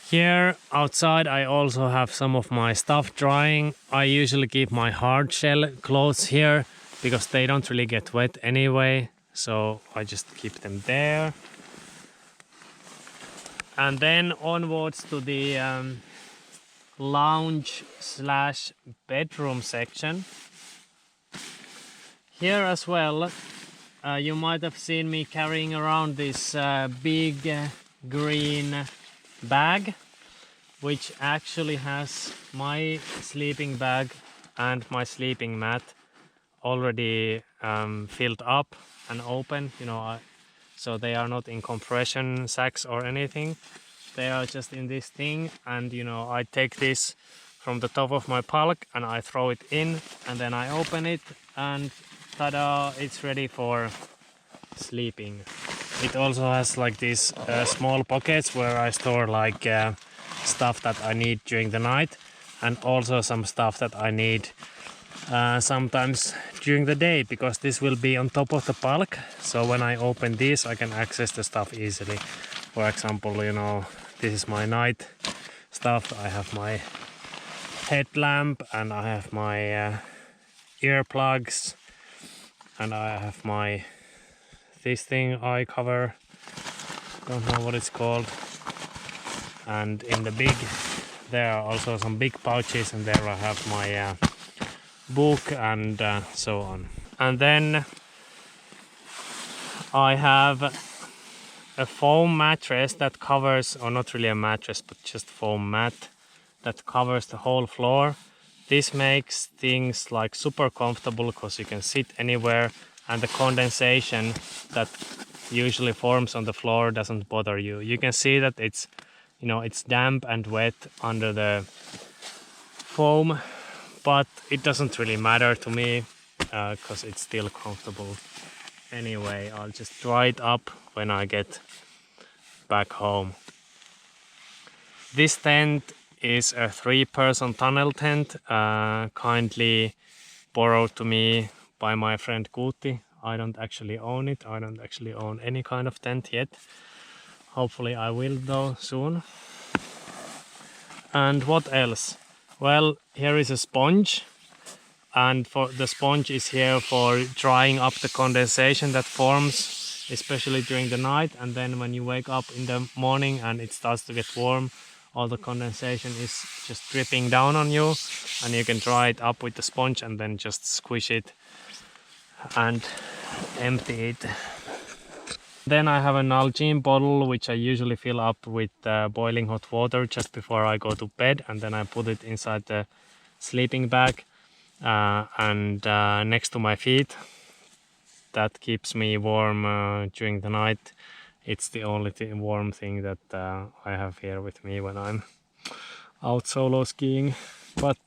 Here outside I also have some of my stuff drying. I usually keep my hard shell clothes here because they don't really get wet anyway, so I just keep them there. And then onwards to the lounge slash bedroom section. Here as well, you might have seen me carrying around this big green bag, which actually has my sleeping bag and my sleeping mat already filled up and open. You know, so they are not in compression sacks or anything. They are just in this thing, and you know, I take this from the top of my bulk and I throw it in, and then I open it, and ta-da, it's ready for sleeping. It also has like these small pockets where I store like stuff that I need during the night, and also some stuff that I need sometimes during the day, because this will be on top of the bulk, so when I open this I can access the stuff easily. For example, you know, this is my night stuff. I have my headlamp, and I have my earplugs, and I have my this thing eye cover, don't know what it's called, and in the big there are also some big pouches, and there I have my book and so on. And then I have a foam mattress that covers, or not really a mattress but just foam mat that covers the whole floor. This makes things like super comfortable because you can sit anywhere, and the condensation that usually forms on the floor doesn't bother you. You can see that it's, you know, it's damp and wet under the foam, but it doesn't really matter to me because it's still comfortable. Anyway, I'll just dry it up when I get back home. This tent is a 3-person tunnel tent, kindly borrowed to me by my friend Kuti. I don't actually own it. I don't actually own any kind of tent yet. Hopefully I will though soon. And what else? Well, here is a sponge, and for the sponge is here for drying up the condensation that forms, especially during the night, and then when you wake up in the morning and it starts to get warm, all the condensation is just dripping down on you, and you can dry it up with the sponge and then just squish it and empty it. Then I have an Nalgene bottle which I usually fill up with boiling hot water just before I go to bed, and then I put it inside the sleeping bag and next to my feet. That keeps me warm during the night. It's the only warm thing that I have here with me when I'm out solo skiing. But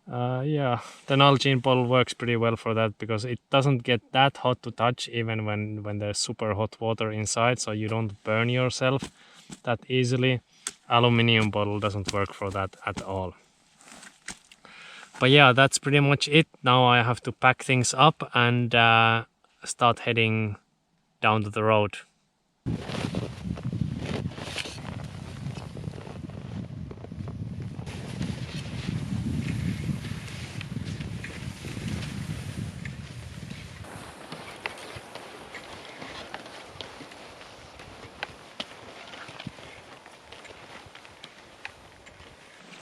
yeah, the Nalgene bottle works pretty well for that, because it doesn't get that hot to touch even when there's super hot water inside, so you don't burn yourself that easily. Aluminium bottle doesn't work for that at all. But yeah, that's pretty much it. Now I have to pack things up and start heading down to the road.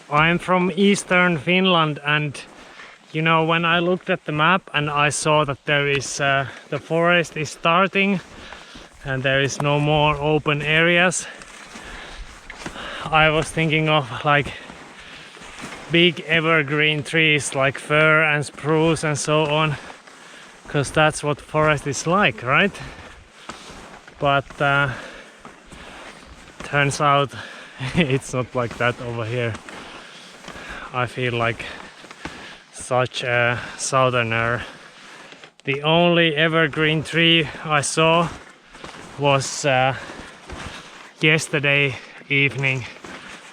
I'm from eastern Finland, and you know, when I looked at the map and I saw that there is the forest is starting and there is no more open areas, I was thinking of like big evergreen trees like fir and spruce and so on, because that's what forest is like, right? But turns out it's not like that over here. I feel like such a southerner. The only evergreen tree I saw was yesterday evening.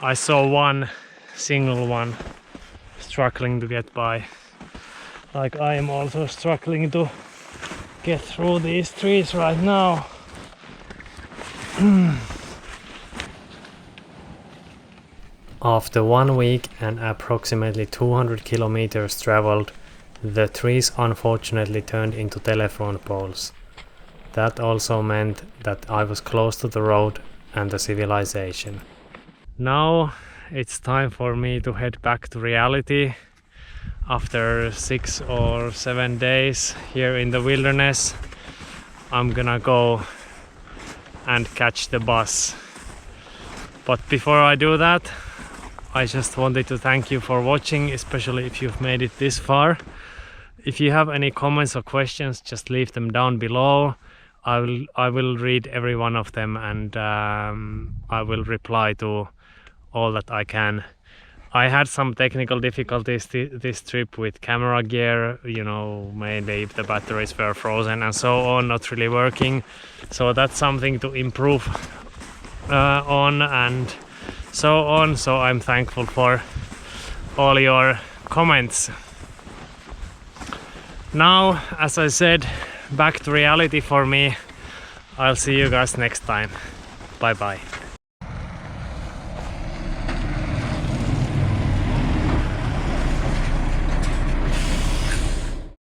I saw one single one struggling to get by. Like I am also struggling to get through these trees right now. After 1 week and approximately 200 kilometers traveled, the trees unfortunately turned into telephone poles. That also meant that I was close to the road and the civilization. Now it's time for me to head back to reality. After 6 or 7 days here in the wilderness, I'm gonna go and catch the bus. But before I do that, I just wanted to thank you for watching, especially if you've made it this far. If you have any comments or questions, just leave them down below. I will read every one of them, and I will reply to all that I can. I had some technical difficulties this trip with camera gear, you know, mainly if the batteries were frozen and so on, not really working. So that's something to improve on and so on. So I'm thankful for all your comments. Now, as I said, back to reality for me. I'll see you guys next time. Bye bye.